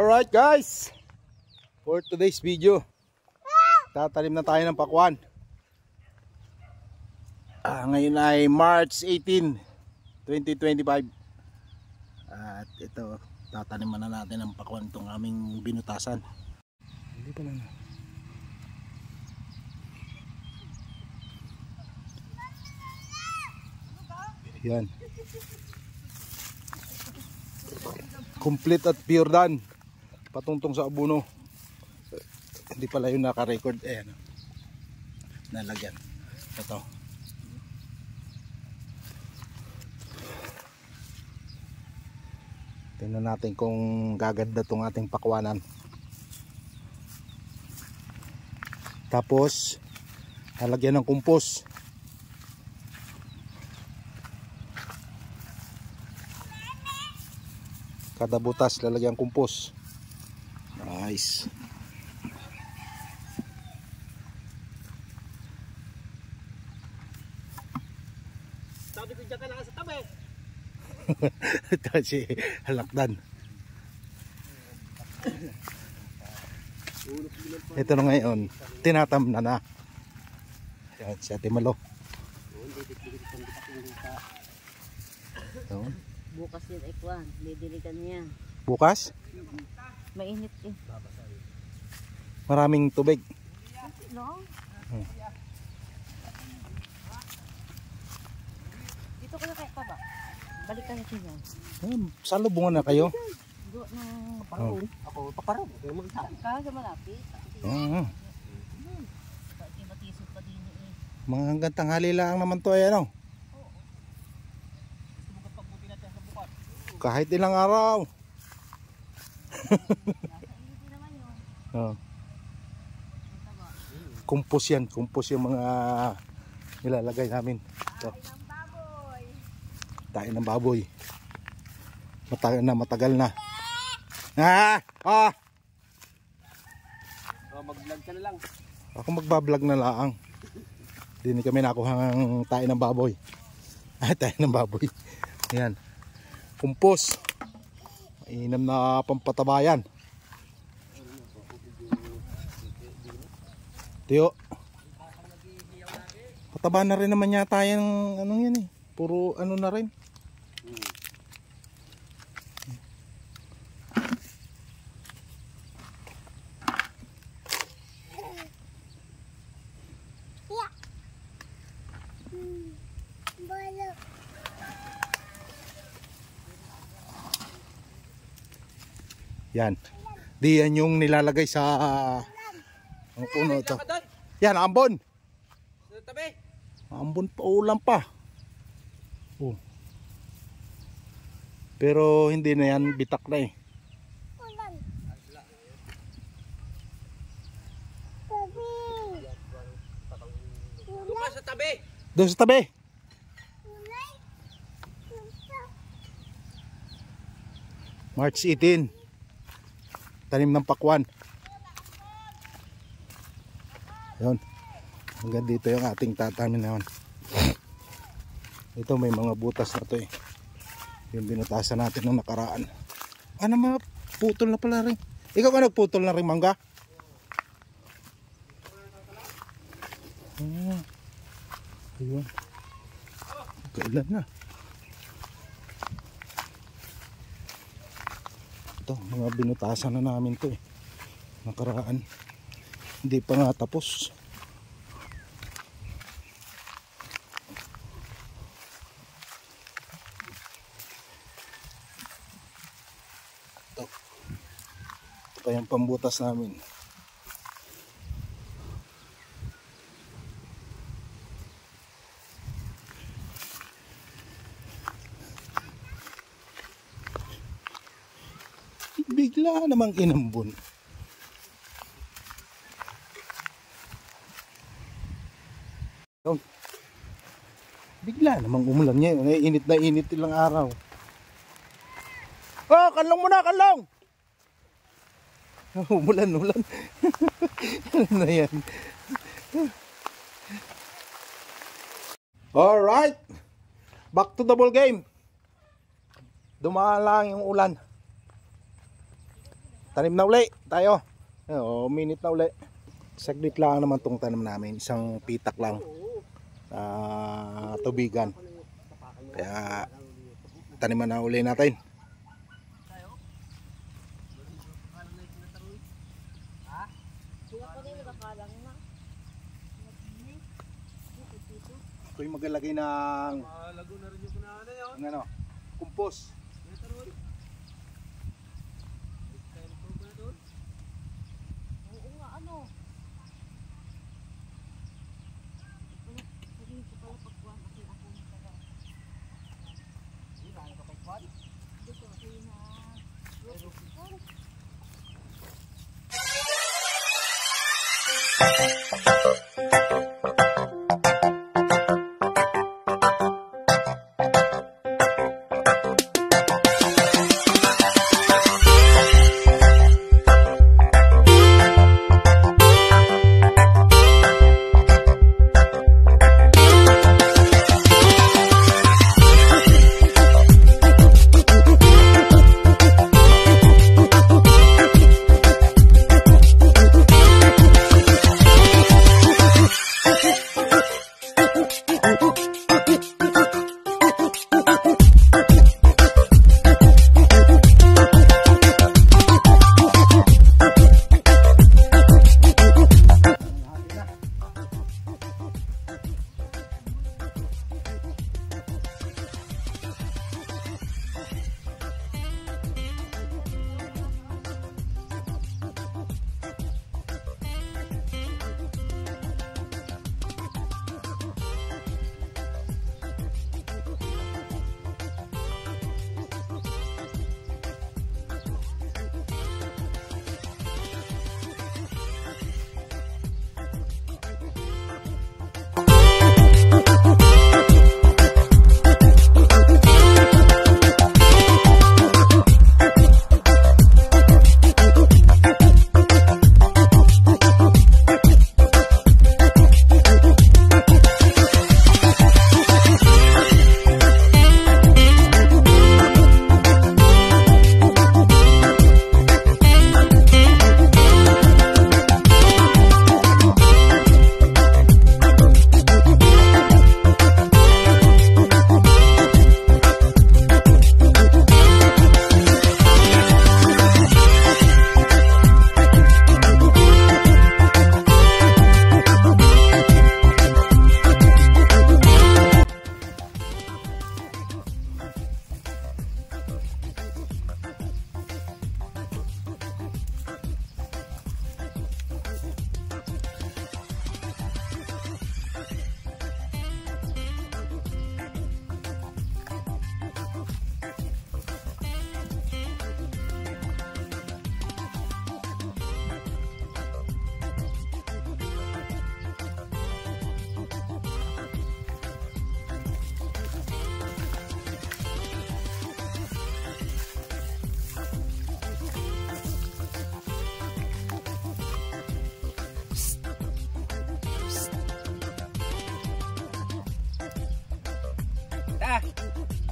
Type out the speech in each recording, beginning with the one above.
Alright guys, for today's video, tatanim na tayo ng pakwan. Ngayon ay March 18, 2025. At ito, tataniman na natin ng pakwan itong aming binutasan. Hindi pa lang. Yan. Complete at pure done. Patungtong sa abono. Hindi pala yung naka-record. Ayan. Nalagyan. Ito. Tingnan natin kung gaganda itong ating pakwanan. Tapos halagyan ng kumpos. Kada butas lalagyan kumpos. Nice. Sabi ko dyan ka lang sa tabi. Ito si halakdan. Ito na ngayon, tinatam na. Yan si Ate Malo. Bukas yun ay kuwan, didiligan niya. Bukas? Mainit eh. Maraming tubig. No? Dito kayo kaya pa ba? Balik kayo siya. Salubungan na kayo. Do na Paparoon. Ako paparoon. ka sa malapit. Pati matisod pa din eh. Mga hanggang tanghali lang naman to ay ano. Kahit ilang araw. Kumpos yan. Kumpos yung mga nilalagay namin. Ito. Tayo ng baboy. Matagal na. Mag-vlog ka na lang. Ako magbablog na lang. Hindi kami nakuha ng tayo ng baboy. Tayo ng baboy. Yan. Kumpos. Mainam na pampatabayan. Tiyo. Pataba na rin naman yata yung ano yan eh. Puro ano na rin. Yan. Di yan yung nilalagay sa ang puno ito. Yan, ambon. Sa tabi. Ambon pa, ulam pa. Oh. Pero hindi na yan, bitak na eh. Doon sa tabi. Doon sa tabi. March 18. Tanim ng pakwan. Ayun. Hanggang dito yung ating tatamin naman. Ito may mga butas na to eh. Yung binutasan natin nung nakaraan. Ano mga putol na pala rin. Ikaw ka nagputol na rin mangga? Ayun. Kailan na. Ito, mga binutasan na namin to eh. Nakaraan. Hindi pa nga tapos. Ito. Ito pa yung pambutas namin. Bigla namang inambon. Bigla namang umulan niya. Init na init ilang araw. Oh, kanlong muna, kanlong! Umulan. Ano na yan? Alright. Back to the ball game. Dumaan lang yung ulan. tanim na uli tayo. Minute na uli. Saglit lang naman tong tanim namin. Isang pitak lang. Tubigan. Kaya taniman na uli natin. Ako'y maglalagay ng ano, kumpos.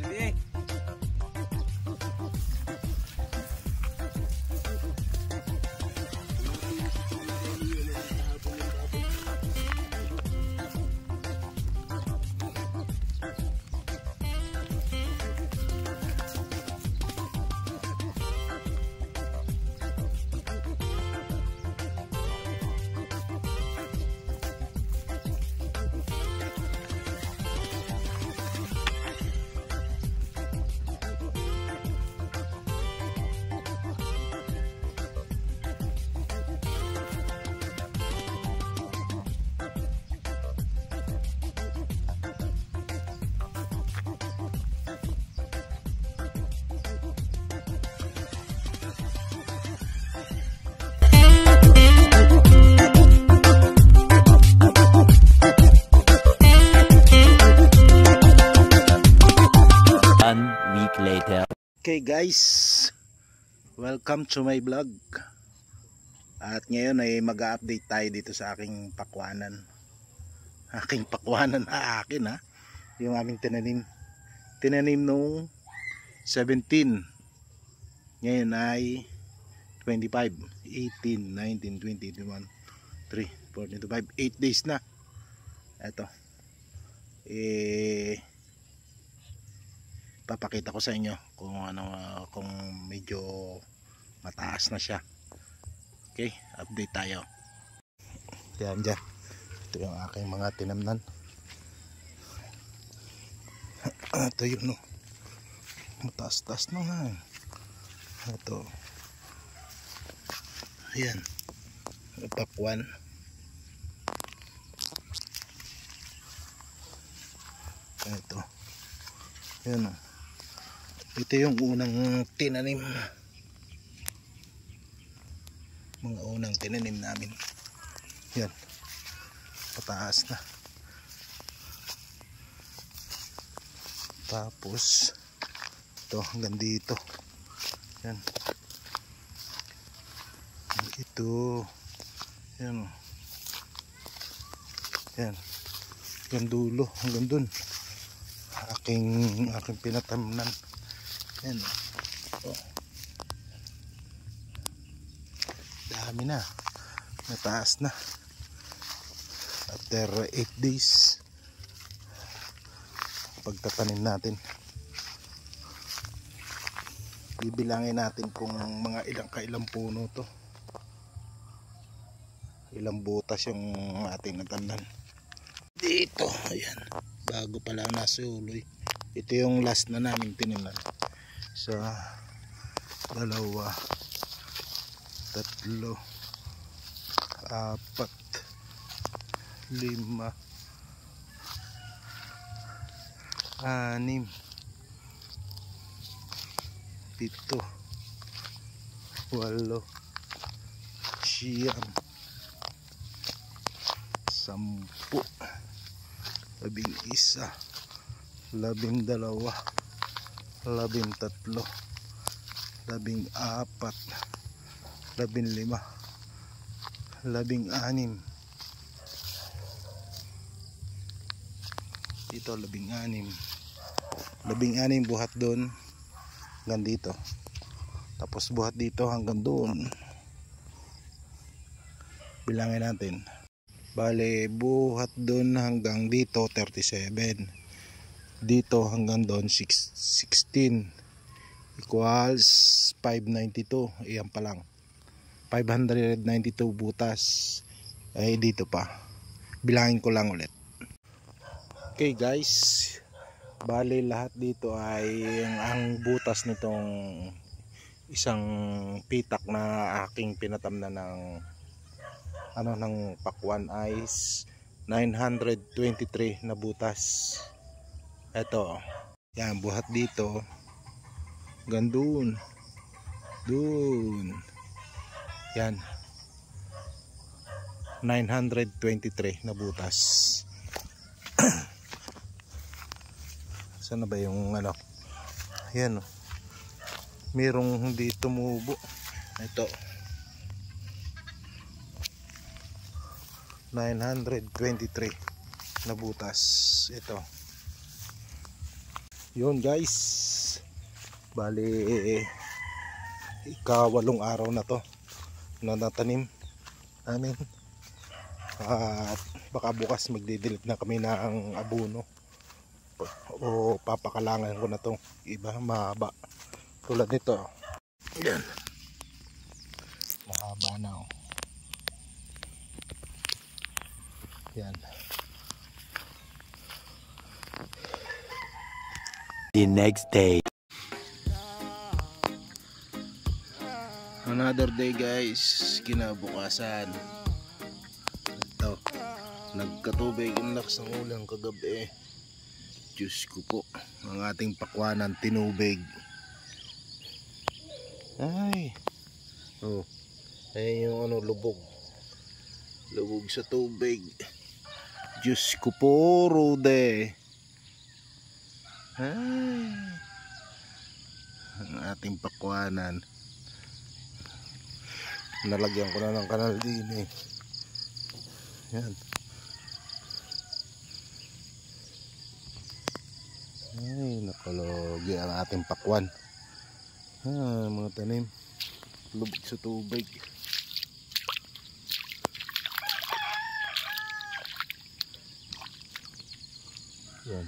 Ready? Okay guys, welcome to my vlog. At ngayon ay mag-update tayo dito sa aking pakwanan. Aking pakwanan na akin ha. Yung aking tinanim nung 17. Ngayon ay 25, 18, 19, 20, 21, 3, 4, 5, 8 days na. Eto. Papakita ko sa inyo kung ano, kung medyo mataas na siya. Okay, update tayo. Yan dyan. Ito yung aking mga tinamnan. Ito yun, no. Mataas-taas na nga. Ito. Ayan. Pakwan. Ito. Ayan, no. Ito yung unang tinanim. Mga unang tinanim namin. Yan. Pataas na. Tapos ito hanggang dito. Yan. Ito. Yan. Yan. Hanggang dulo. Hanggang dun. Aking pinatamnan. Yan. Oh. Dami na. Mataas na. After 8 days pagtatanim natin, bibilangin natin kung mga kailang puno to, ilang butas yung ating natamnan dito. Ayan, bago pa lang nasuloy. Ito yung last na namin tinimnan. Isa, dalawa, tatlo, apat, lima, anim, pito, walo, siyam, sampu, 11, 12, 13, 14, 15, 16, dito 16 buhat doon hanggang dito, tapos buhat dito hanggang doon. Bilangin natin, bale buhat doon hanggang dito 37, dito hanggang doon 16 equals 592. Iyan pa lang 592 butas. Ay dito pa, bilangin ko lang ulit. Okay guys, bali lahat dito ay ang butas nitong isang pitak na aking pinatamnan ng pakwan ay 923 na butas. Eto, yan, buhat dito hanggang dun, yan, 923 na butas. Sana ba yung ano? Ayan, oh. Merong hindi tumubo. Ito. 923 na butas. Ito. Yun guys. Bali ika-8 araw na to na natanim namin. At baka bukas magdidilig na kami ng abono. O papakalangan ko na tong iba mahaba tulad nito. Yan, mahaba na, oh. Yan. The next day. Another day guys, kinabukasan. Ito, nagkatubig ang lakas ng ulan kagabi. Diyos ko po, ang ating pakwanan tinubig. Ay, oh, ayun yung ano, lubog sa tubig. Diyos ko po, Rude. Ay, ang ating pakwanan. Nalagyan ko na ng kanal din eh. Yan. Ay, nakalogi ang ating pakwan. Mga tanim. Lubog sa tubig. Yan.